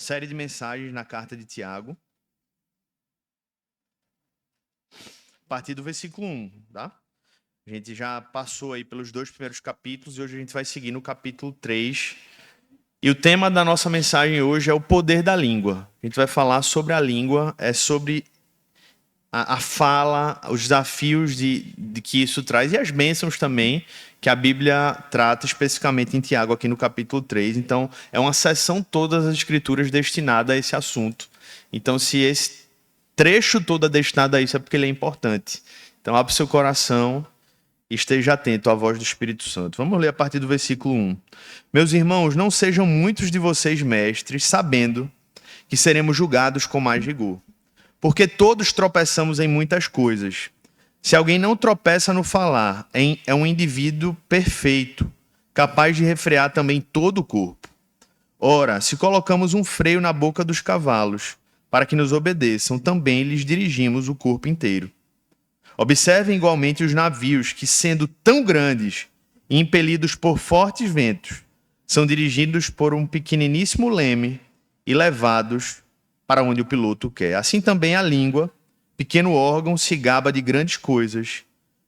série de mensagens na carta de Tiago, a partir do versículo 1, tá? A gente já passou aí pelos 2 primeiros capítulos e hoje a gente vai seguir no capítulo 3. E o tema da nossa mensagem hoje é o poder da língua. A gente vai falar sobre a língua, sobre a fala, os desafios de que isso traz e as bênçãos também que a Bíblia trata especificamente em Tiago aqui no capítulo 3. Então, é uma seção toda das Escrituras destinada a esse assunto. Então, se esse trecho todo é destinado a isso, é porque ele é importante. Então, abra o seu coração e esteja atento à voz do Espírito Santo. Vamos ler a partir do versículo 1. Meus irmãos, não sejam muitos de vocês mestres, sabendo que seremos julgados com mais rigor. Porque todos tropeçamos em muitas coisas. Se alguém não tropeça no falar, é um indivíduo perfeito, capaz de refrear também todo o corpo. Ora, se colocamos um freio na boca dos cavalos, para que nos obedeçam, também lhes dirigimos o corpo inteiro. Observem igualmente os navios que, sendo tão grandes e impelidos por fortes ventos, são dirigidos por um pequeniníssimo leme e levados para onde o piloto quer. Assim também a língua, pequeno órgão, se gaba de grandes coisas.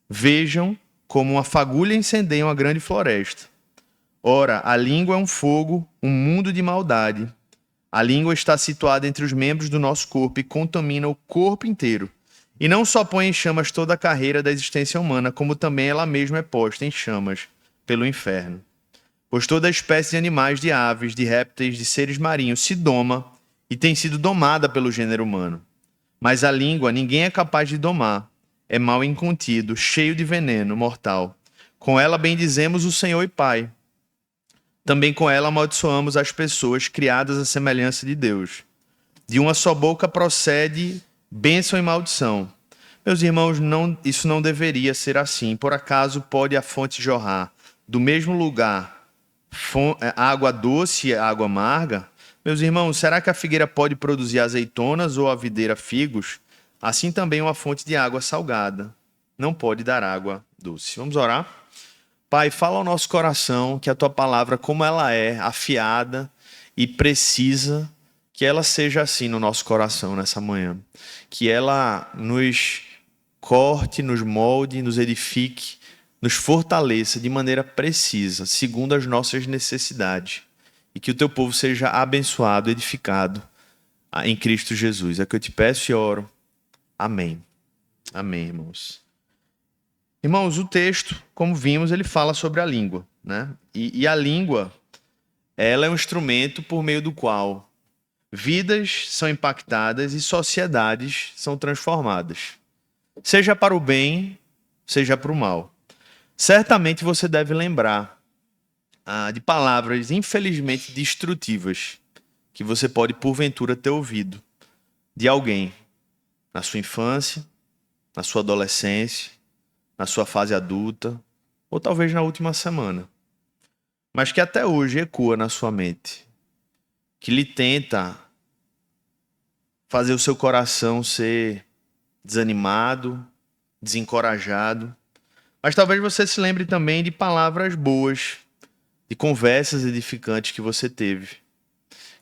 Vejam como uma fagulha incendeia uma grande floresta. Ora, a língua é um fogo, um mundo de maldade. A língua está situada entre os membros do nosso corpo e contamina o corpo inteiro. E não só põe em chamas toda a carreira da existência humana, como também ela mesma é posta em chamas pelo inferno. Pois toda espécie de animais, de aves, de répteis, de seres marinhos se doma e tem sido domada pelo gênero humano. Mas a língua ninguém é capaz de domar. É mal incontido, cheio de veneno mortal. Com ela bendizemos o Senhor e Pai. Também com ela amaldiçoamos as pessoas criadas à semelhança de Deus. De uma só boca procede bênção e maldição. Meus irmãos, isso não deveria ser assim. Por acaso pode a fonte jorrar do mesmo lugar água doce e água amarga? Meus irmãos, será que a figueira pode produzir azeitonas ou a videira figos? Assim também uma fonte de água salgada não pode dar água doce. Vamos orar? Pai, fala ao nosso coração que a Tua palavra, como ela é, afiada e precisa, que ela seja assim no nosso coração nessa manhã. Que ela nos corte, nos molde, nos edifique, nos fortaleça de maneira precisa, segundo as nossas necessidades. E que o Teu povo seja abençoado, edificado em Cristo Jesus. É o que eu te peço e oro. Amém. Amém, irmãos. Irmãos, o texto, como vimos, ele fala sobre a língua, né? E a língua, ela é um instrumento por meio do qual vidas são impactadas e sociedades são transformadas. Seja para o bem, seja para o mal. Certamente você deve lembrar de palavras, infelizmente, destrutivas, que você pode, porventura, ter ouvido de alguém na sua infância, na sua adolescência, na sua fase adulta, ou talvez na última semana, mas que até hoje ecoa na sua mente, que lhe tenta fazer o seu coração ser desanimado, desencorajado. Mas talvez você se lembre também de palavras boas, de conversas edificantes que você teve,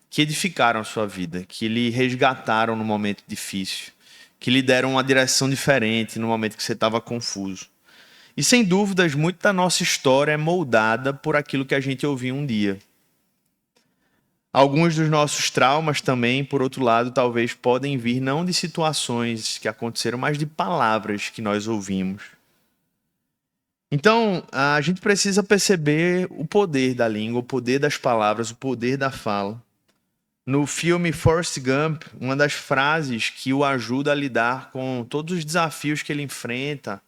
que edificaram a sua vida, que lhe resgataram no momento difícil, que lhe deram uma direção diferente no momento que você estava confuso. E sem dúvidas, muito da nossa história é moldada por aquilo que a gente ouviu um dia. Alguns dos nossos traumas também, por outro lado, talvez podem vir não de situações que aconteceram, mas de palavras que nós ouvimos. Então, a gente precisa perceber o poder da língua, o poder das palavras, o poder da fala. No filme Forrest Gump, uma das frases que o ajuda a lidar com todos os desafios que ele enfrenta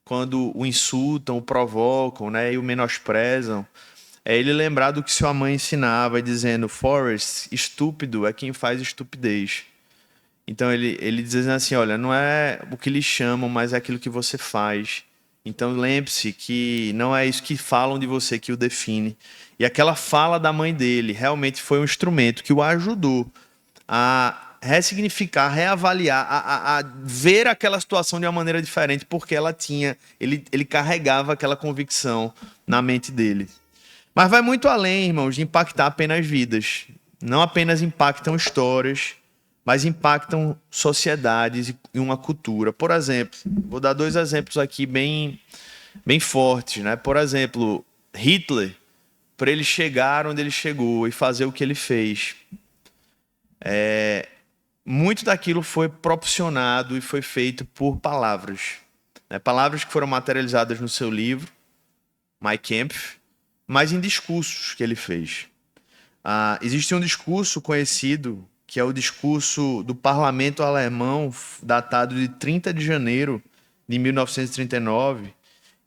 quando o insultam, o provocam, né, e o menosprezam, é ele lembrar do que sua mãe ensinava, dizendo: Forrest, estúpido é quem faz estupidez. Então ele dizendo assim: olha, não é o que lhe chamam, mas é aquilo que você faz. Então lembre-se que não é isso que falam de você que o define. E aquela fala da mãe dele realmente foi um instrumento que o ajudou a ressignificar, reavaliar, a ver aquela situação de uma maneira diferente, porque ele carregava aquela convicção na mente dele. Mas vai muito além, irmãos, de impactar apenas vidas. não apenas impactam histórias, mas impactam sociedades e uma cultura. Por exemplo, vou dar 2 exemplos aqui bem fortes, né? Por exemplo, Hitler, para ele chegar onde ele chegou e fazer o que ele fez, muito daquilo foi proporcionado e foi feito por palavras, né? Palavras que foram materializadas no seu livro, Mein Kampf, mas em discursos que ele fez. Existe um discurso conhecido, que é o discurso do parlamento alemão, datado de 30 de janeiro de 1939,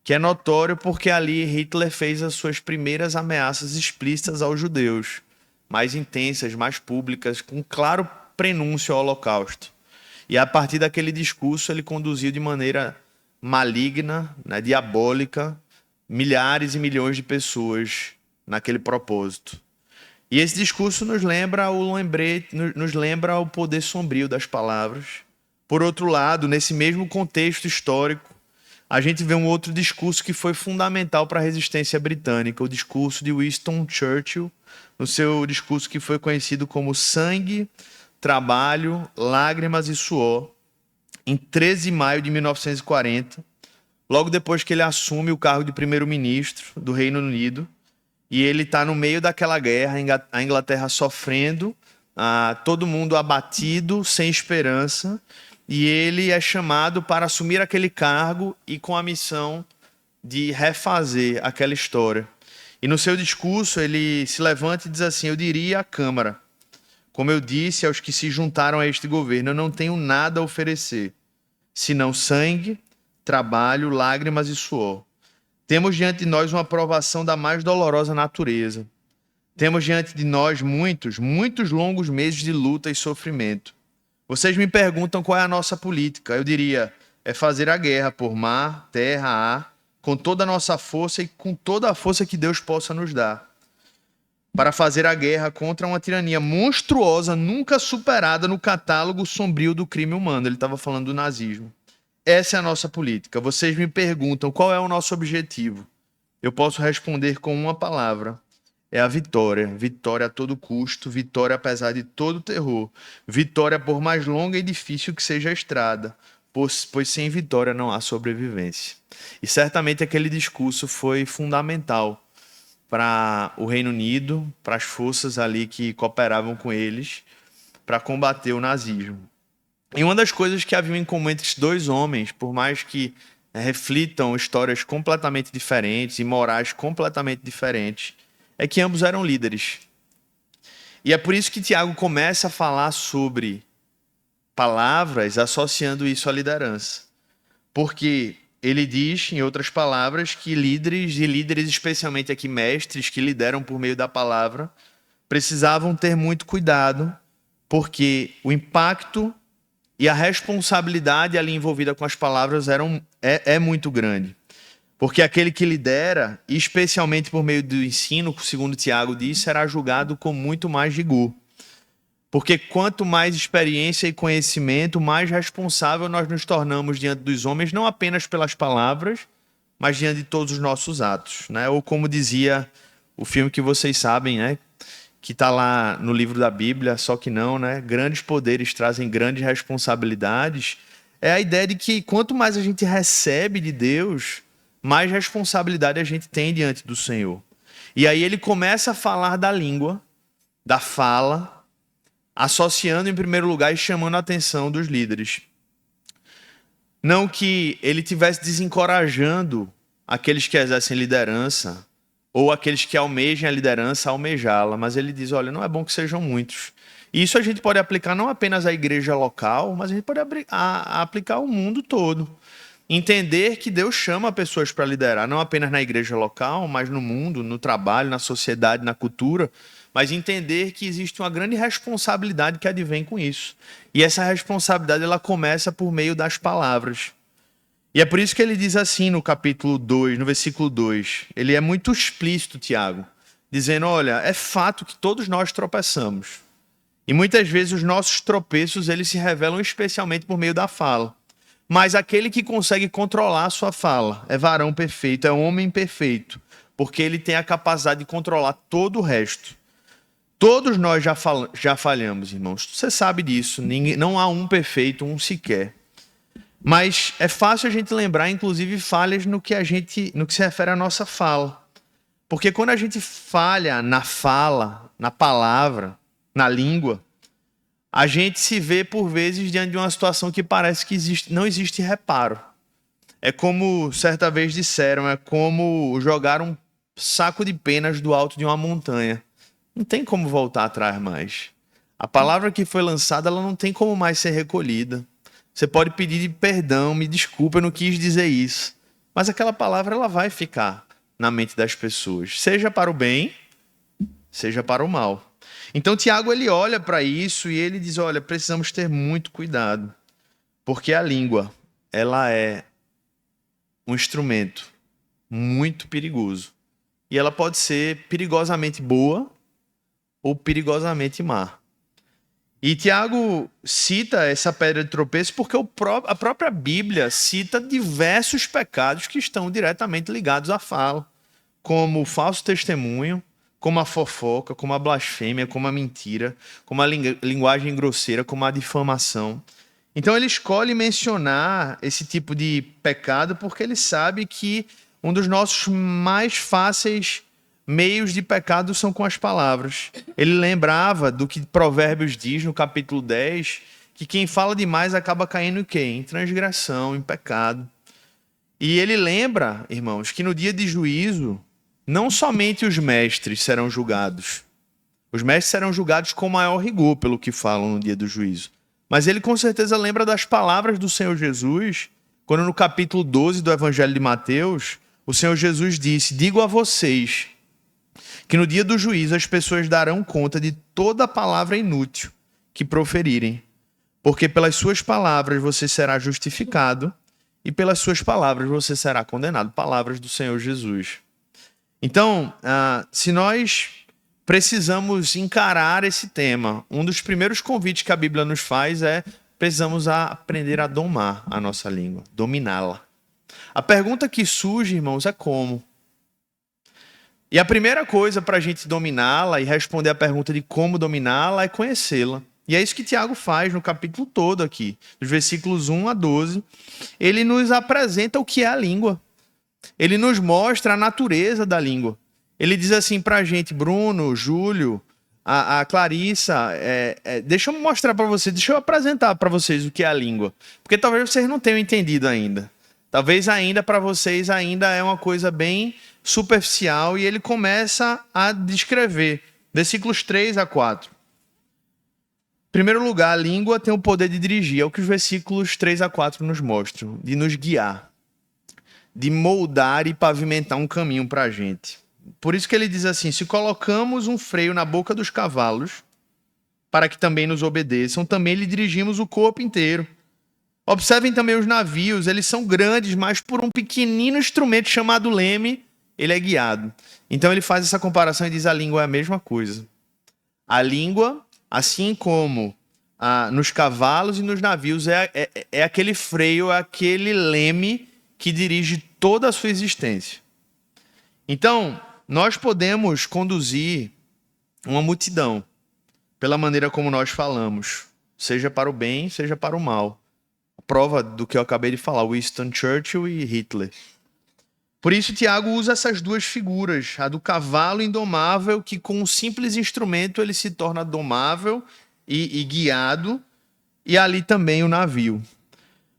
que é notório porque ali Hitler fez as suas primeiras ameaças explícitas aos judeus, mais intensas, mais públicas, com claro prenúncio ao Holocausto. E a partir daquele discurso ele conduziu de maneira maligna, né, diabólica, milhares e milhões de pessoas naquele propósito. E esse discurso nos lembra o poder sombrio das palavras. Por outro lado, nesse mesmo contexto histórico, a gente vê um outro discurso que foi fundamental para a resistência britânica, o discurso de Winston Churchill, no seu discurso que foi conhecido como Sangue, Trabalho, Lágrimas e Suor, em 13 de maio de 1940, logo depois que ele assume o cargo de primeiro-ministro do Reino Unido, e ele está no meio daquela guerra, a Inglaterra sofrendo, todo mundo abatido, sem esperança, e ele é chamado para assumir aquele cargo e com a missão de refazer aquela história. E no seu discurso ele se levanta e diz assim: eu diria à Câmara, como eu disse aos que se juntaram a este governo, eu não tenho nada a oferecer, senão sangue, trabalho, lágrimas e suor. Temos diante de nós uma provação da mais dolorosa natureza. Temos diante de nós muitos longos meses de luta e sofrimento. Vocês me perguntam qual é a nossa política. Eu diria, é fazer a guerra por mar, terra, ar, com toda a nossa força e com toda a força que Deus possa nos dar. Para fazer a guerra contra uma tirania monstruosa, nunca superada no catálogo sombrio do crime humano. Ele estava falando do nazismo. Essa é a nossa política. Vocês me perguntam qual é o nosso objetivo. Eu posso responder com uma palavra. É a vitória. Vitória a todo custo, vitória apesar de todo terror. Vitória por mais longa e difícil que seja a estrada, pois sem vitória não há sobrevivência. E certamente aquele discurso foi fundamental para o Reino Unido, para as forças ali que cooperavam com eles, para combater o nazismo. E uma das coisas que havia em comum entre esses dois homens, por mais que reflitam histórias completamente diferentes e morais completamente diferentes, é que ambos eram líderes. E é por isso que Tiago começa a falar sobre palavras associando isso à liderança. Porque ele diz, em outras palavras, que líderes, e líderes especialmente aqui mestres, que lideram por meio da palavra, precisavam ter muito cuidado, porque o impacto e a responsabilidade ali envolvida com as palavras é muito grande. Porque aquele que lidera, especialmente por meio do ensino, segundo Tiago disse, será julgado com muito mais rigor. Porque quanto mais experiência e conhecimento, mais responsável nós nos tornamos diante dos homens, não apenas pelas palavras, mas diante de todos os nossos atos, né? Ou como dizia o filme que vocês sabem, né? Que está lá no livro da Bíblia, só que não, né? Grandes poderes trazem grandes responsabilidades. É a ideia de que quanto mais a gente recebe de Deus, mais responsabilidade a gente tem diante do Senhor. E aí ele começa a falar da língua, da fala, associando em primeiro lugar e chamando a atenção dos líderes. Não que ele estivesse desencorajando aqueles que exercem liderança ou aqueles que almejem a liderança a almejá-la, mas ele diz, olha, não é bom que sejam muitos. E isso a gente pode aplicar não apenas à igreja local, mas a gente pode aplicar ao mundo todo. Entender que Deus chama pessoas para liderar, não apenas na igreja local, mas no mundo, no trabalho, na sociedade, na cultura, mas entender que existe uma grande responsabilidade que advém com isso. E essa responsabilidade ela começa por meio das palavras. E é por isso que ele diz assim no capítulo 2, no versículo 2. Ele é muito explícito, Tiago, dizendo, olha, é fato que todos nós tropeçamos. E muitas vezes os nossos tropeços eles se revelam especialmente por meio da fala. Mas aquele que consegue controlar a sua fala é varão perfeito, é homem perfeito, porque ele tem a capacidade de controlar todo o resto. Todos nós já falhamos, irmãos. Você sabe disso. Não há um perfeito, um sequer. Mas é fácil a gente lembrar, inclusive, falhas no que se refere à nossa fala. Porque quando a gente falha na fala, na palavra, na língua, a gente se vê, por vezes, diante de uma situação que parece que não existe reparo. É como, certa vez disseram, é como jogar um saco de penas do alto de uma montanha. Não tem como voltar atrás mais. A palavra que foi lançada, ela não tem como mais ser recolhida. Você pode pedir perdão, me desculpa, eu não quis dizer isso. Mas aquela palavra, ela vai ficar na mente das pessoas. Seja para o bem, seja para o mal. Então, Tiago, ele olha para isso e ele diz, olha, precisamos ter muito cuidado. Porque a língua, ela é um instrumento muito perigoso. E ela pode ser perigosamente boa ou perigosamente má. E Tiago cita essa pedra de tropeço porque a própria Bíblia cita diversos pecados que estão diretamente ligados à fala, como o falso testemunho, como a fofoca, como a blasfêmia, como a mentira, como a linguagem grosseira, como a difamação. Então ele escolhe mencionar esse tipo de pecado porque ele sabe que um dos nossos mais fáceis meios de pecado são com as palavras. Ele lembrava do que Provérbios diz no capítulo 10, que quem fala demais acaba caindo em quê? Em transgressão, em pecado. E ele lembra, irmãos, que no dia de juízo, não somente os mestres serão julgados. Os mestres serão julgados com maior rigor pelo que falam no dia do juízo. Mas ele com certeza lembra das palavras do Senhor Jesus, quando no capítulo 12 do Evangelho de Mateus, o Senhor Jesus disse, digo a vocês, que no dia do juízo as pessoas darão conta de toda palavra inútil que proferirem, porque pelas suas palavras você será justificado e pelas suas palavras você será condenado. Palavras do Senhor Jesus. Então, se nós precisamos encarar esse tema, um dos primeiros convites que a Bíblia nos faz é precisamos aprender a domar a nossa língua, dominá-la. A pergunta que surge, irmãos, é como? E a primeira coisa para a gente dominá-la e responder a pergunta de como dominá-la é conhecê-la. E é isso que Tiago faz no capítulo todo aqui, dos versículos 1 a 12. Ele nos apresenta o que é a língua. Ele nos mostra a natureza da língua. Ele diz assim para a gente, Bruno, Júlio, a Clarissa, deixa eu mostrar para vocês, deixa eu apresentar para vocês o que é a língua. Porque talvez vocês não tenham entendido ainda. Talvez ainda para vocês ainda é uma coisa bem superficial e ele começa a descrever. Versículos 3 a 4. Em primeiro lugar, a língua tem o poder de dirigir, é o que os versículos 3 a 4 nos mostram, de nos guiar, de moldar e pavimentar um caminho para a gente. Por isso que ele diz assim, se colocamos um freio na boca dos cavalos, para que também nos obedeçam, também lhe dirigimos o corpo inteiro. Observem também os navios, eles são grandes, mas por um pequenino instrumento chamado leme, ele é guiado. Então ele faz essa comparação e diz a língua é a mesma coisa. A língua, assim como nos cavalos e nos navios, é aquele freio, é aquele leme que dirige toda a sua existência. Então, nós podemos conduzir uma multidão pela maneira como nós falamos, seja para o bem, seja para o mal. A prova do que eu acabei de falar, Winston Churchill e Hitler. Por isso, Tiago usa essas duas figuras, a do cavalo indomável, que com um simples instrumento ele se torna domável e guiado, e ali também o navio.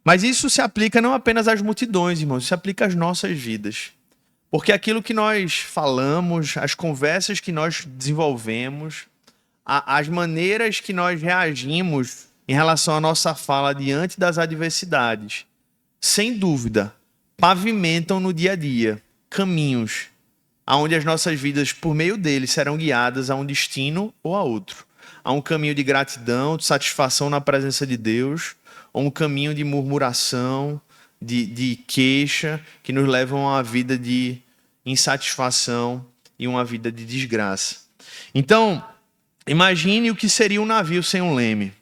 Mas isso se aplica não apenas às multidões, irmãos, isso se aplica às nossas vidas. Porque aquilo que nós falamos, as conversas que nós desenvolvemos, as maneiras que nós reagimos em relação à nossa fala diante das adversidades, sem dúvida, pavimentam no dia a dia caminhos aonde as nossas vidas, por meio deles, serão guiadas a um destino ou a outro. A um caminho de gratidão, de satisfação na presença de Deus, ou um caminho de murmuração, de queixa, que nos levam a uma vida de insatisfação e uma vida de desgraça. Então, imagine o que seria um navio sem um leme.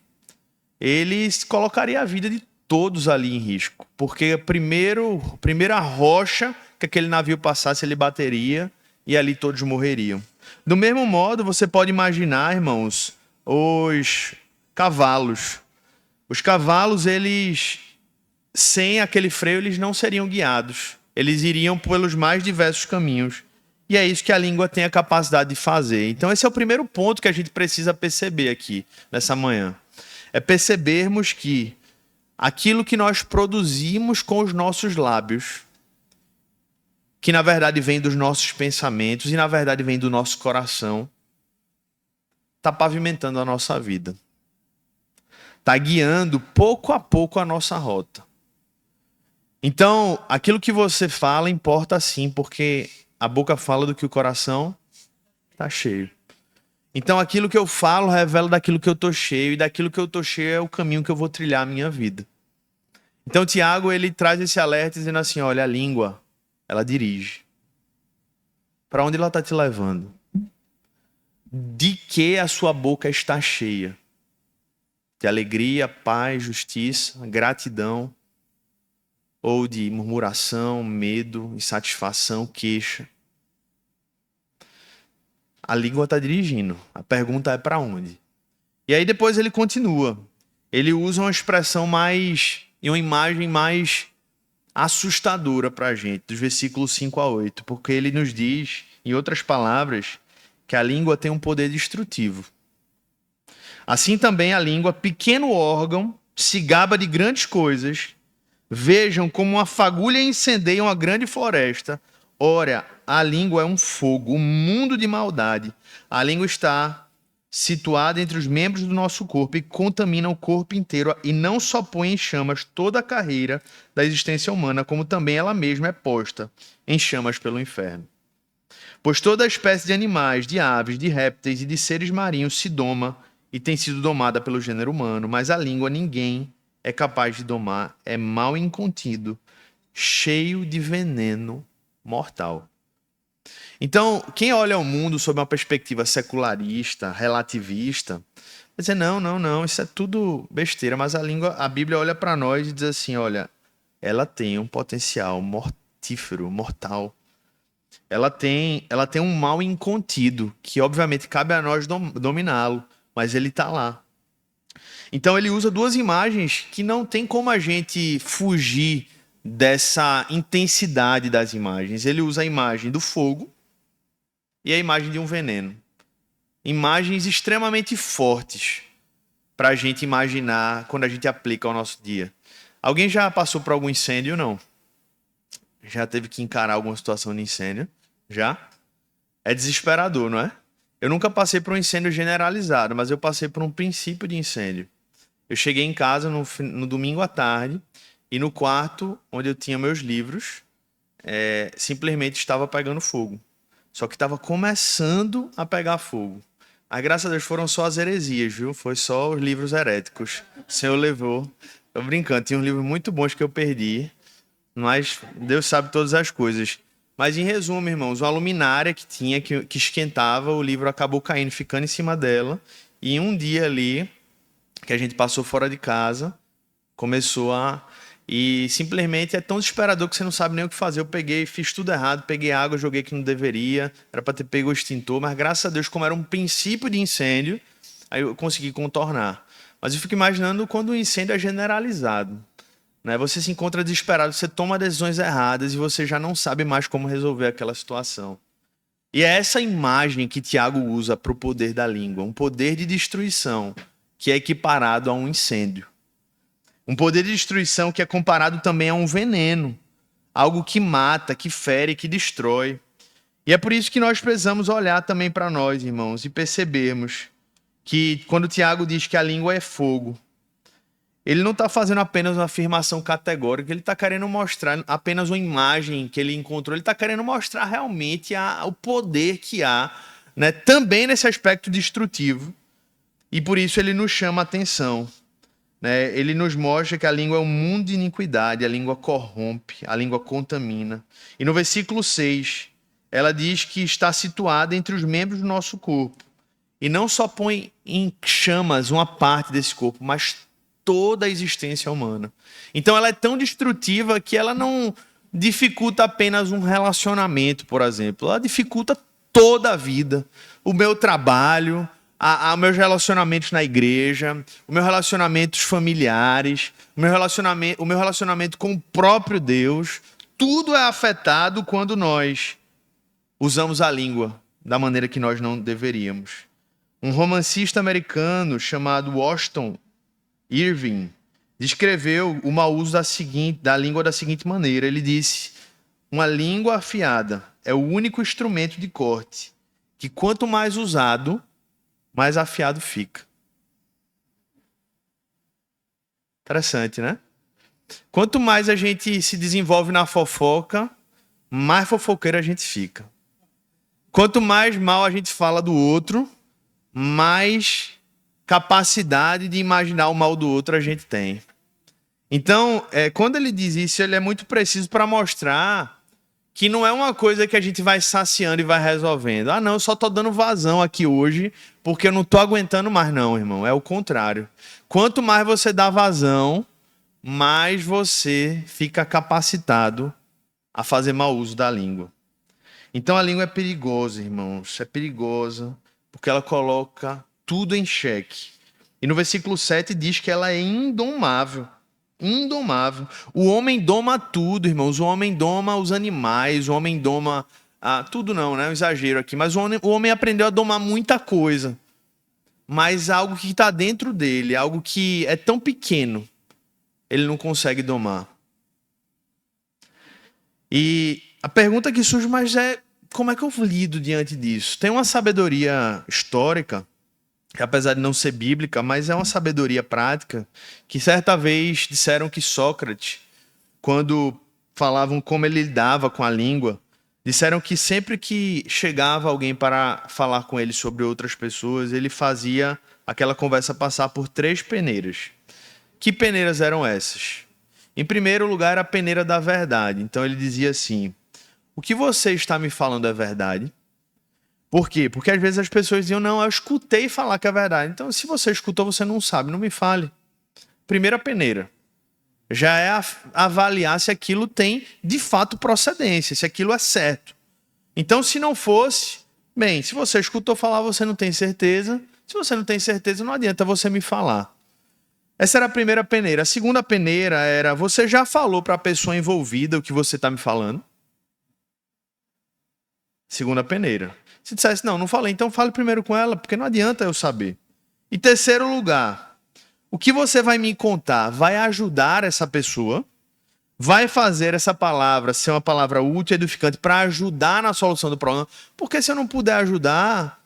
Ele colocaria a vida de todos ali em risco, porque a primeira rocha que aquele navio passasse, ele bateria e ali todos morreriam. Do mesmo modo, você pode imaginar, irmãos, os cavalos. Os cavalos, eles, sem aquele freio, eles não seriam guiados. Eles iriam pelos mais diversos caminhos. E é isso que a língua tem a capacidade de fazer. Então, esse é o primeiro ponto que a gente precisa perceber aqui, nessa manhã. É percebermos que aquilo que nós produzimos com os nossos lábios, que na verdade vem dos nossos pensamentos e na verdade vem do nosso coração, está pavimentando a nossa vida. Está guiando pouco a pouco a nossa rota. Então, aquilo que você fala importa sim, porque a boca fala do que o coração está cheio. Então, aquilo que eu falo revela daquilo que eu estou cheio, e daquilo que eu estou cheio é o caminho que eu vou trilhar a minha vida. Então, Tiago, ele traz esse alerta dizendo assim, olha, a língua, ela dirige. Para onde ela está te levando? De que a sua boca está cheia? De alegria, paz, justiça, gratidão, ou de murmuração, medo, insatisfação, queixa? A língua está dirigindo. A pergunta é para onde? E aí depois ele continua. Ele usa uma expressão mais, e uma imagem mais assustadora para a gente, dos versículos 5 a 8, porque ele nos diz, em outras palavras, que a língua tem um poder destrutivo. Assim também a língua, pequeno órgão, se gaba de grandes coisas. Vejam como uma fagulha incendeia uma grande floresta. Ora, a língua é um fogo, um mundo de maldade. A língua está situada entre os membros do nosso corpo e contamina o corpo inteiro, e não só põe em chamas toda a carreira da existência humana, como também ela mesma é posta em chamas pelo inferno. Pois toda espécie de animais, de aves, de répteis e de seres marinhos se doma e tem sido domada pelo gênero humano, mas a língua ninguém é capaz de domar, é mal incontido, cheio de veneno mortal. Então, quem olha o mundo sob uma perspectiva secularista, relativista, vai dizer, não, isso é tudo besteira, mas a Bíblia olha para nós e diz assim, olha, ela tem um potencial mortífero, mortal. Ela tem um mal incontido, que obviamente cabe a nós dominá-lo, mas ele está lá. Então ele usa duas imagens que não tem como a gente fugir dessa intensidade das imagens. Ele usa a imagem do fogo e a imagem de um veneno. Imagens extremamente fortes para a gente imaginar quando a gente aplica ao nosso dia. Alguém já passou por algum incêndio, não? Já teve que encarar alguma situação de incêndio? Já? É desesperador, não é? Eu nunca passei por um incêndio generalizado, mas eu passei por um princípio de incêndio. Eu cheguei em casa no domingo à tarde e no quarto onde eu tinha meus livros, simplesmente estava pegando fogo. Só que estava começando a pegar fogo. Mas graças a Deus foram só as heresias, viu? Foi só os livros heréticos. O Senhor levou. Tô brincando, tinha uns livros muito bons que eu perdi, mas Deus sabe todas as coisas. Mas em resumo, irmãos, uma luminária que tinha, que esquentava, o livro acabou caindo, ficando em cima dela. E um dia ali, que a gente passou fora de casa, começou a... E simplesmente é tão desesperador que você não sabe nem o que fazer. Eu fiz tudo errado, peguei água, joguei que não deveria, era para ter pego o extintor, mas graças a Deus, como era um princípio de incêndio, aí eu consegui contornar. Mas eu fico imaginando quando o incêndio é generalizado, né? Você se encontra desesperado, você toma decisões erradas e você já não sabe mais como resolver aquela situação. E é essa imagem que Tiago usa para o poder da língua, um poder de destruição que é equiparado a um incêndio. Um poder de destruição que é comparado também a um veneno, algo que mata, que fere, que destrói. E é por isso que nós precisamos olhar também para nós, irmãos, e percebermos que quando Tiago diz que a língua é fogo, ele não está fazendo apenas uma afirmação categórica, ele está querendo mostrar apenas uma imagem que ele encontrou, ele está querendo mostrar realmente o poder que há, né, também nesse aspecto destrutivo. E por isso ele nos chama a atenção. Né? Ele nos mostra que a língua é um mundo de iniquidade, a língua corrompe, a língua contamina. E no versículo 6, ela diz que está situada entre os membros do nosso corpo. E não só põe em chamas uma parte desse corpo, mas toda a existência humana. Então ela é tão destrutiva que ela não dificulta apenas um relacionamento, por exemplo. Ela dificulta toda a vida, o meu trabalho, meus relacionamentos na igreja, os meus relacionamentos familiares, o meu relacionamento com o próprio Deus, tudo é afetado quando nós usamos a língua da maneira que nós não deveríamos. Um romancista americano chamado Washington Irving descreveu o mau uso da língua da seguinte maneira. Ele disse: uma língua afiada é o único instrumento de corte que, quanto mais usado, mais afiado fica. Interessante, né? Quanto mais a gente se desenvolve na fofoca, mais fofoqueiro a gente fica. Quanto mais mal a gente fala do outro, mais capacidade de imaginar o mal do outro a gente tem. Então, quando ele diz isso, ele é muito preciso para mostrar que não é uma coisa que a gente vai saciando e vai resolvendo. Ah, não, eu só estou dando vazão aqui hoje porque eu não estou aguentando mais não, irmão. É o contrário. Quanto mais você dá vazão, mais você fica capacitado a fazer mau uso da língua. Então a língua é perigosa, irmãos. É perigosa porque ela coloca tudo em xeque. E no versículo 7 diz que ela é indomável. Indomável. O homem doma tudo, irmãos. O homem doma os animais, o homem doma... tudo não, né? Um exagero aqui. Mas o homem aprendeu a domar muita coisa. Mas algo que está dentro dele, algo que é tão pequeno, ele não consegue domar. E a pergunta que surge, mas como é que eu lido diante disso? Tem uma sabedoria histórica, que apesar de não ser bíblica, mas é uma sabedoria prática, que certa vez disseram que Sócrates, quando falavam como ele lidava com a língua, disseram que sempre que chegava alguém para falar com ele sobre outras pessoas, ele fazia aquela conversa passar por 3 peneiras. Que peneiras eram essas? Em primeiro lugar, a peneira da verdade. Então ele dizia assim: o que você está me falando é verdade? Por quê? Porque às vezes as pessoas diziam: não, eu escutei falar que é verdade. Então, se você escutou, você não sabe, não me fale. Primeira peneira. Já é avaliar se aquilo tem, de fato, procedência, se aquilo é certo. Então, se não fosse, bem, se você escutou falar, você não tem certeza. Se você não tem certeza, não adianta você me falar. Essa era a primeira peneira. A segunda peneira era: você já falou para a pessoa envolvida o que você está me falando? Segunda peneira. Se dissesse: não falei, então fale primeiro com ela, porque não adianta eu saber. E terceiro lugar, o que você vai me contar vai ajudar essa pessoa? Vai fazer essa palavra ser uma palavra útil e edificante para ajudar na solução do problema? Porque se eu não puder ajudar,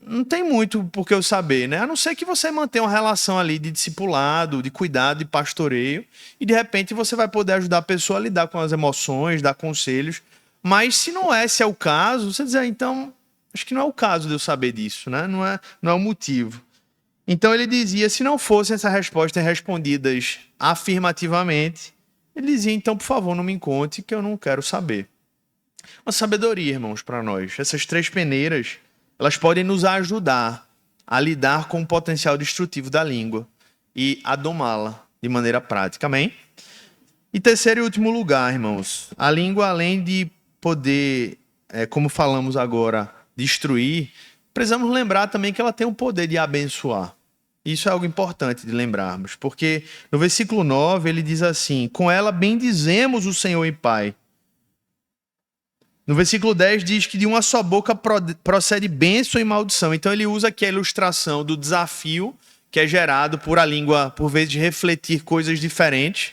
não tem muito por que eu saber, né? A não ser que você mantenha uma relação ali de discipulado, de cuidado, de pastoreio, e de repente você vai poder ajudar a pessoa a lidar com as emoções, dar conselhos. Mas se é o caso, você diz: então, acho que não é o caso de eu saber disso, né? Não é o motivo. Então ele dizia: se não fossem essas respostas respondidas afirmativamente, ele dizia: então, por favor, não me conte, que eu não quero saber. Uma sabedoria, irmãos, para nós. Essas 3 peneiras, elas podem nos ajudar a lidar com o potencial destrutivo da língua e a domá-la de maneira prática. Amém? E terceiro e último lugar, irmãos, a língua, além de poder, como falamos agora, destruir, precisamos lembrar também que ela tem o poder de abençoar. Isso é algo importante de lembrarmos, porque no versículo 9 ele diz assim: com ela bendizemos o Senhor e Pai. No versículo 10 diz que de uma só boca procede bênção e maldição. Então ele usa aqui a ilustração do desafio que é gerado por a língua, por vezes, refletir coisas diferentes,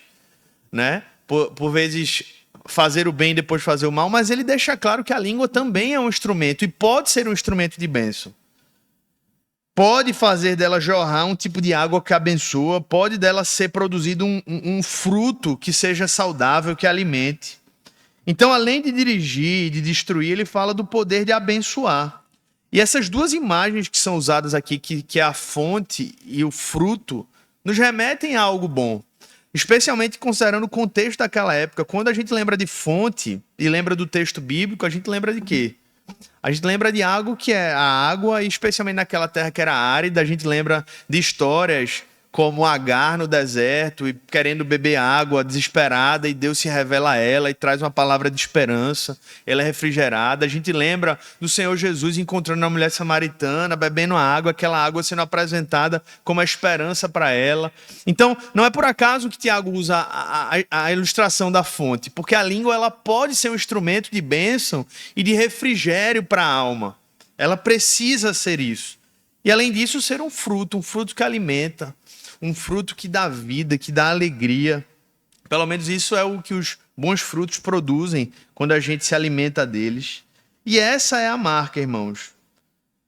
né? Por vezes fazer o bem e depois fazer o mal, mas ele deixa claro que a língua também é um instrumento e pode ser um instrumento de bênção. Pode fazer dela jorrar um tipo de água que abençoa, pode dela ser produzido um fruto que seja saudável, que alimente. Então, além de dirigir e de destruir, ele fala do poder de abençoar. E essas 2 imagens que são usadas aqui, que é a fonte e o fruto, nos remetem a algo bom. Especialmente considerando o contexto daquela época. Quando a gente lembra de fonte e lembra do texto bíblico, a gente lembra de quê? A gente lembra de algo que é a água, e especialmente naquela terra que era árida, a gente lembra de histórias como Agar no deserto e querendo beber água, desesperada, e Deus se revela a ela e traz uma palavra de esperança. Ela é refrigerada. A gente lembra do Senhor Jesus encontrando a mulher samaritana, bebendo água, aquela água sendo apresentada como a esperança para ela. Então, não é por acaso que Tiago usa a ilustração da fonte, porque a língua ela pode ser um instrumento de bênção e de refrigério para a alma. Ela precisa ser isso. E além disso, ser um fruto que alimenta, um fruto que dá vida, que dá alegria. Pelo menos isso é o que os bons frutos produzem quando a gente se alimenta deles. E essa é a marca, irmãos,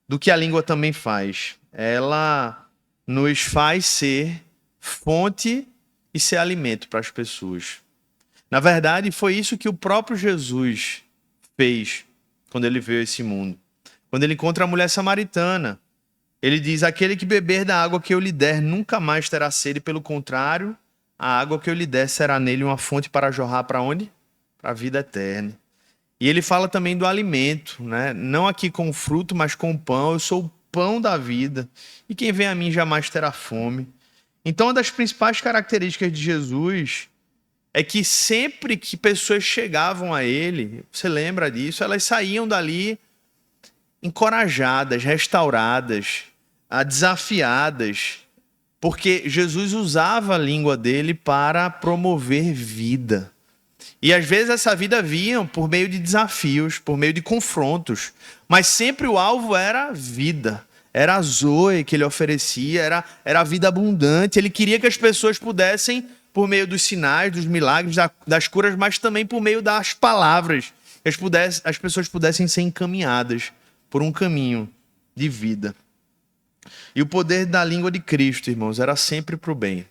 do que a língua também faz. Ela nos faz ser fonte e ser alimento para as pessoas. Na verdade, foi isso que o próprio Jesus fez quando ele veio a esse mundo. Quando ele encontra a mulher samaritana, ele diz: aquele que beber da água que eu lhe der nunca mais terá sede, pelo contrário, a água que eu lhe der será nele uma fonte para jorrar para onde? Para a vida eterna. E ele fala também do alimento, né? Não aqui com o fruto, mas com o pão. Eu sou o pão da vida, e quem vem a mim jamais terá fome. Então, uma das principais características de Jesus é que sempre que pessoas chegavam a ele, você lembra disso, elas saíam dali encorajadas, restauradas, desafiadas, porque Jesus usava a língua dele para promover vida. E às vezes essa vida vinha por meio de desafios, por meio de confrontos, mas sempre o alvo era vida, era a zoe que ele oferecia, era a vida abundante. Ele queria que as pessoas pudessem, por meio dos sinais, dos milagres, das curas, mas também por meio das palavras, que as pessoas pudessem ser encaminhadas por um caminho de vida. E o poder da língua de Cristo, irmãos, era sempre para o bem.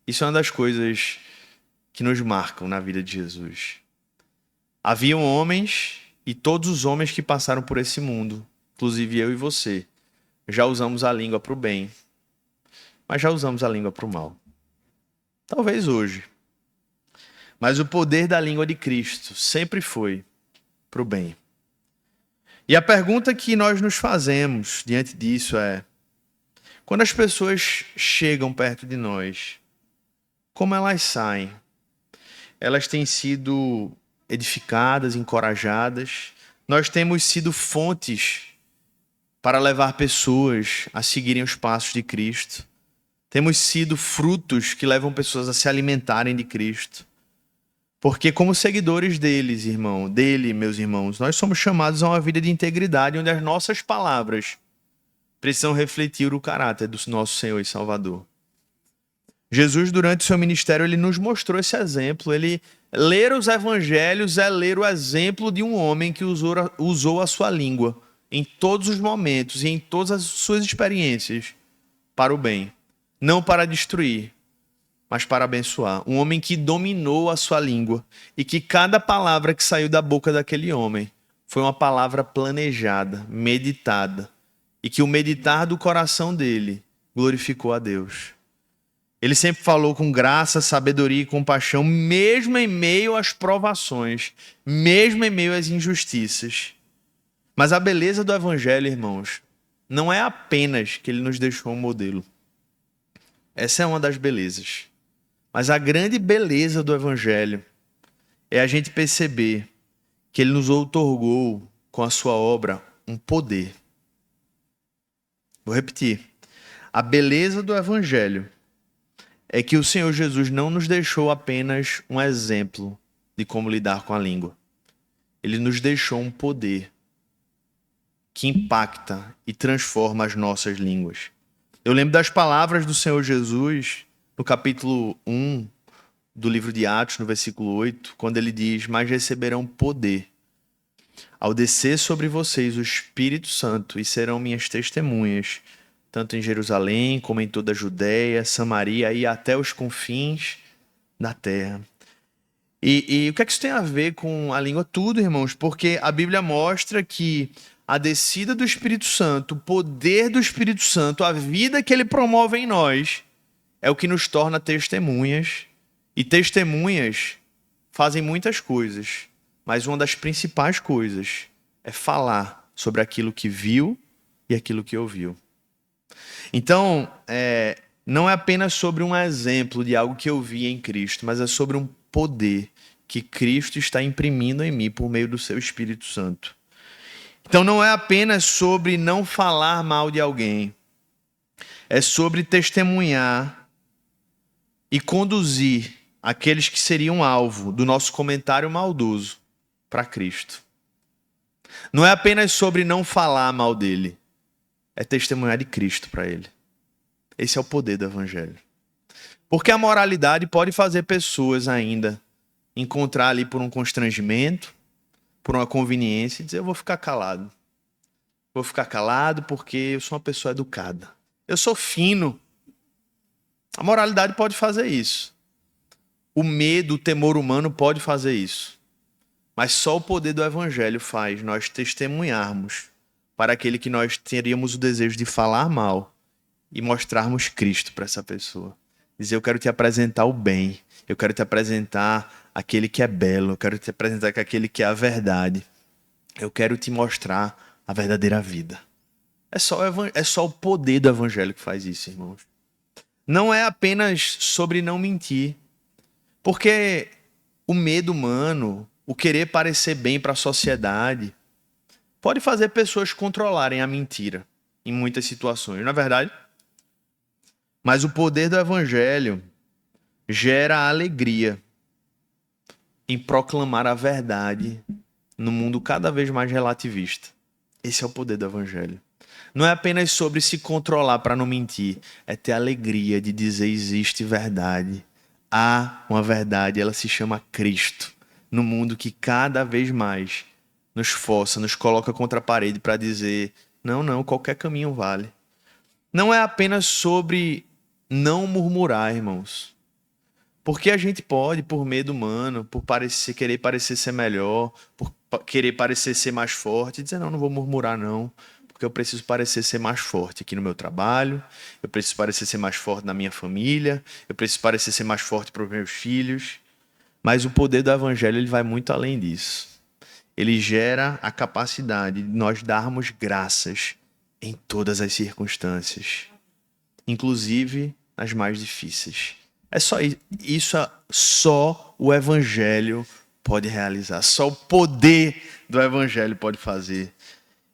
Isso é uma das coisas que nos marcam na vida de Jesus. Haviam homens, e todos os homens que passaram por esse mundo, inclusive eu e você, já usamos a língua para o bem, mas já usamos a língua para o mal. Talvez hoje. Mas o poder da língua de Cristo sempre foi para o bem. E a pergunta que nós nos fazemos diante disso é: quando as pessoas chegam perto de nós, como elas saem? Elas têm sido edificadas, encorajadas? Nós temos sido fontes para levar pessoas a seguirem os passos de Cristo? Temos sido frutos que levam pessoas a se alimentarem de Cristo? Porque como seguidores dele, meus irmãos, nós somos chamados a uma vida de integridade, onde as nossas palavras precisam refletir o caráter do nosso Senhor e Salvador. Jesus, durante o seu ministério, ele nos mostrou esse exemplo. Ler os evangelhos é ler o exemplo de um homem que usou a sua língua em todos os momentos e em todas as suas experiências para o bem, não para destruir, mas para abençoar. Um homem que dominou a sua língua e que cada palavra que saiu da boca daquele homem foi uma palavra planejada, meditada, e que o meditar do coração dele glorificou a Deus. Ele sempre falou com graça, sabedoria e compaixão, mesmo em meio às provações, mesmo em meio às injustiças. Mas a beleza do evangelho, irmãos, não é apenas que ele nos deixou um modelo. Essa é uma das belezas. Mas a grande beleza do evangelho é a gente perceber que ele nos outorgou com a sua obra um poder. Vou repetir. A beleza do evangelho é que o Senhor Jesus não nos deixou apenas um exemplo de como lidar com a língua. Ele nos deixou um poder que impacta e transforma as nossas línguas. Eu lembro das palavras do Senhor Jesus no capítulo 1 do livro de Atos, no versículo 8, quando ele diz: mas receberão poder ao descer sobre vocês o Espírito Santo e serão minhas testemunhas, tanto em Jerusalém como em toda a Judéia, Samaria e até os confins da terra. E o que é que isso tem a ver com a língua? Tudo, irmãos, porque a Bíblia mostra que a descida do Espírito Santo, o poder do Espírito Santo, a vida que ele promove em nós, é o que nos torna testemunhas. E testemunhas fazem muitas coisas, mas uma das principais coisas é falar sobre aquilo que viu e aquilo que ouviu. Então, não é apenas sobre um exemplo de algo que eu vi em Cristo, mas é sobre um poder que Cristo está imprimindo em mim por meio do seu Espírito Santo. Então não é apenas sobre não falar mal de alguém, é sobre testemunhar e conduzir aqueles que seriam alvo do nosso comentário maldoso para Cristo. Não é apenas sobre não falar mal dele, é testemunhar de Cristo para ele. Esse é o poder do Evangelho. Porque a moralidade pode fazer pessoas ainda encontrar ali por um constrangimento, por uma conveniência, e dizer: eu vou ficar calado. Vou ficar calado porque eu sou uma pessoa educada. Eu sou fino. A moralidade pode fazer isso. O medo, o temor humano pode fazer isso. Mas só o poder do Evangelho faz nós testemunharmos para aquele que nós teríamos o desejo de falar mal e mostrarmos Cristo para essa pessoa. Dizer: eu quero te apresentar o bem. Eu quero te apresentar aquele que é belo. Eu quero te apresentar aquele que é a verdade. Eu quero te mostrar a verdadeira vida. É só o poder do Evangelho que faz isso, irmãos. Não é apenas sobre não mentir. Porque o medo humano, o querer parecer bem para a sociedade, pode fazer pessoas controlarem a mentira em muitas situações, não é verdade? Mas o poder do Evangelho gera alegria em proclamar a verdade no mundo cada vez mais relativista. Esse é o poder do Evangelho. Não é apenas sobre se controlar para não mentir, é ter alegria de dizer: existe verdade. Há uma verdade, ela se chama Cristo. No mundo que cada vez mais nos força, nos coloca contra a parede para dizer: não, qualquer caminho vale. Não é apenas sobre não murmurar, irmãos. Porque a gente pode, por medo humano, por querer parecer ser melhor, por querer parecer ser mais forte, dizer: não vou murmurar não, porque eu preciso parecer ser mais forte aqui no meu trabalho, eu preciso parecer ser mais forte na minha família, eu preciso parecer ser mais forte para os meus filhos. Mas o poder do Evangelho, ele vai muito além disso. Ele gera a capacidade de nós darmos graças em todas as circunstâncias, inclusive nas mais difíceis. É só isso, só o Evangelho pode realizar, só o poder do Evangelho pode fazer.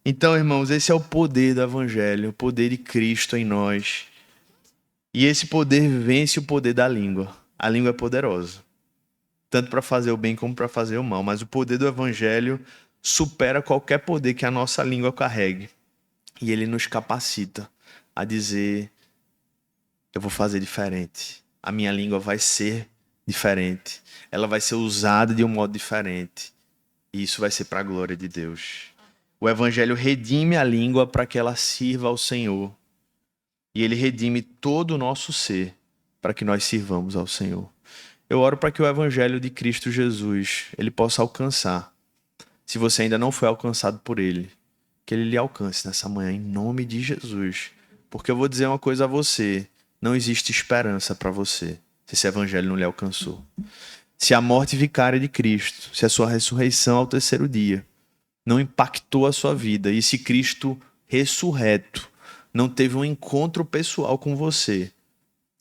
Então, irmãos, esse é o poder do Evangelho, o poder de Cristo em nós. E esse poder vence o poder da língua. A língua é poderosa, tanto para fazer o bem como para fazer o mal. Mas o poder do Evangelho supera qualquer poder que a nossa língua carregue. E ele nos capacita a dizer: eu vou fazer diferente. A minha língua vai ser diferente. Ela vai ser usada de um modo diferente. E isso vai ser para a glória de Deus. O Evangelho redime a língua para que ela sirva ao Senhor. E ele redime todo o nosso ser para que nós sirvamos ao Senhor. Eu oro para que o Evangelho de Cristo Jesus, ele possa alcançar. Se você ainda não foi alcançado por ele, que ele lhe alcance nessa manhã, em nome de Jesus. Porque eu vou dizer uma coisa a você: não existe esperança para você se esse Evangelho não lhe alcançou. Se a morte vicária de Cristo, se a sua ressurreição ao terceiro dia não impactou a sua vida, e se Cristo ressurreto não teve um encontro pessoal com você,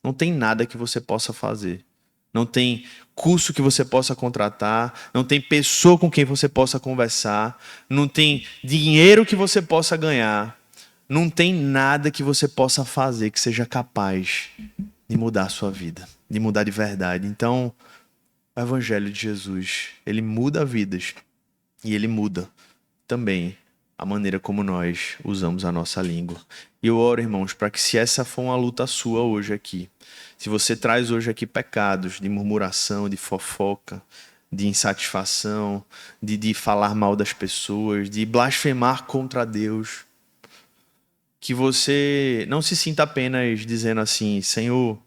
não tem nada que você possa fazer. Não tem curso que você possa contratar, não tem pessoa com quem você possa conversar, não tem dinheiro que você possa ganhar, não tem nada que você possa fazer que seja capaz de mudar a sua vida, de mudar de verdade. Então, o Evangelho de Jesus, ele muda vidas e ele muda também a maneira como nós usamos a nossa língua. E eu oro, irmãos, para que, se essa for uma luta sua hoje aqui, se você traz hoje aqui pecados de murmuração, de fofoca, de insatisfação, de falar mal das pessoas, de blasfemar contra Deus, que você não se sinta apenas dizendo assim: Senhor,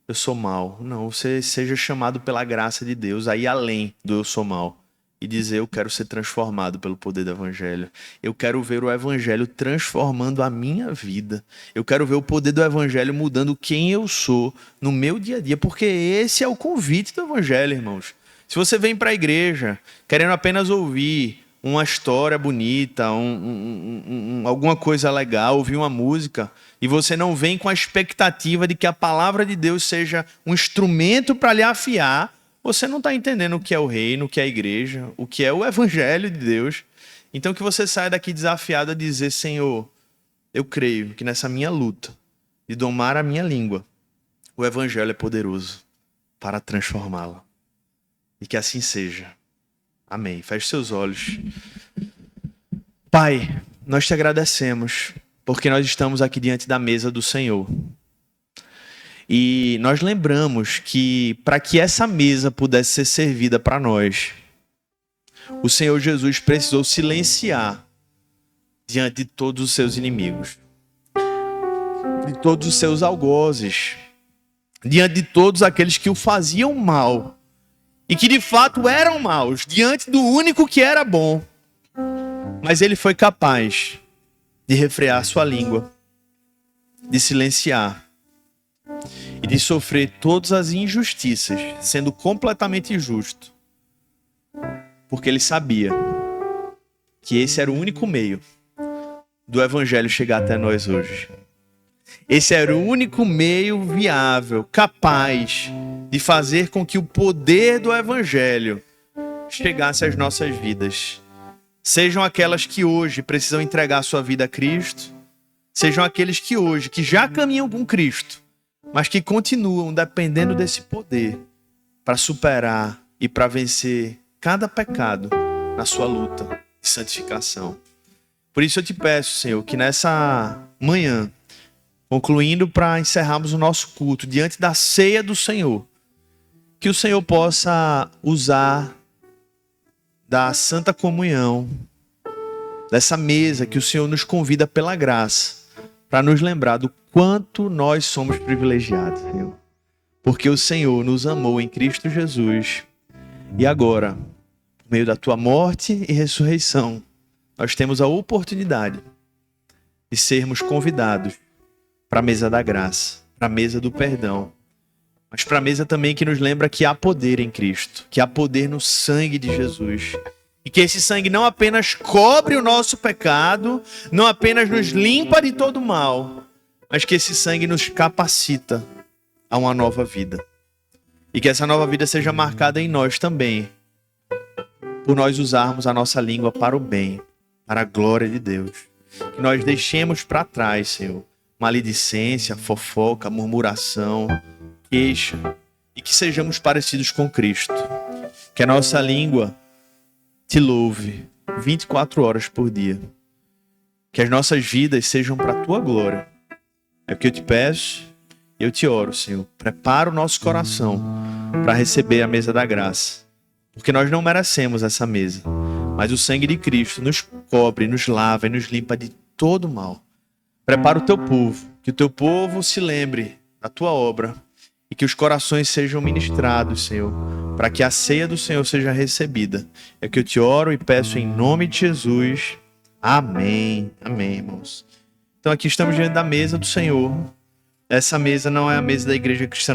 eu sou mau. Não, você seja chamado pela graça de Deus a ir além do eu sou mau e dizer: eu quero ser transformado pelo poder do Evangelho. Eu quero ver o Evangelho transformando a minha vida. Eu quero ver o poder do Evangelho mudando quem eu sou no meu dia a dia, porque esse é o convite do Evangelho, irmãos. Se você vem para a igreja querendo apenas ouvir uma história bonita, alguma coisa legal, ouvir uma música, e você não vem com a expectativa de que a palavra de Deus seja um instrumento para lhe afiar, você não está entendendo o que é o reino, o que é a igreja, o que é o evangelho de Deus. Então que você saia daqui desafiado a dizer: Senhor, eu creio que nessa minha luta de domar a minha língua, o evangelho é poderoso para transformá-la. E que assim seja. Amém. Feche seus olhos. Pai, nós te agradecemos porque nós estamos aqui diante da mesa do Senhor. E nós lembramos que para que essa mesa pudesse ser servida para nós, o Senhor Jesus precisou silenciar diante de todos os seus inimigos, de todos os seus algozes, diante de todos aqueles que o faziam mal e que de fato eram maus, diante do único que era bom. Mas ele foi capaz de refrear sua língua, de silenciar e de sofrer todas as injustiças, sendo completamente justo, porque ele sabia que esse era o único meio do evangelho chegar até nós hoje. Esse era o único meio viável, capaz de fazer com que o poder do evangelho chegasse às nossas vidas. Sejam aquelas que hoje precisam entregar sua vida a Cristo, sejam aqueles que hoje, que já caminham com Cristo, mas que continuam dependendo desse poder para superar e para vencer cada pecado na sua luta de santificação. Por isso eu te peço, Senhor, que nessa manhã, concluindo para encerrarmos o nosso culto diante da ceia do Senhor, que o Senhor possa usar da Santa Comunhão, dessa mesa que o Senhor nos convida pela graça, para nos lembrar do quanto nós somos privilegiados, Senhor. Porque o Senhor nos amou em Cristo Jesus. E agora, por meio da tua morte e ressurreição, nós temos a oportunidade de sermos convidados para a mesa da graça, para a mesa do perdão, mas para a mesa também que nos lembra que há poder em Cristo, que há poder no sangue de Jesus. E que esse sangue não apenas cobre o nosso pecado, não apenas nos limpa de todo mal, mas que esse sangue nos capacita a uma nova vida. E que essa nova vida seja marcada em nós também, por nós usarmos a nossa língua para o bem, para a glória de Deus. Que nós deixemos para trás, Senhor, maledicência, fofoca, murmuração, queixa, e que sejamos parecidos com Cristo. Que a nossa língua te louve 24 horas por dia. Que as nossas vidas sejam para a tua glória. É o que eu te peço e eu te oro, Senhor. Prepara o nosso coração para receber a mesa da graça. Porque nós não merecemos essa mesa. Mas o sangue de Cristo nos cobre, nos lava e nos limpa de todo mal. Prepara o teu povo. Que o teu povo se lembre da tua obra. E que os corações sejam ministrados, Senhor, para que a ceia do Senhor seja recebida. É que eu te oro e peço em nome de Jesus. Amém. Amém, irmãos. Então aqui estamos diante da mesa do Senhor. Essa mesa não é a mesa da Igreja Cristã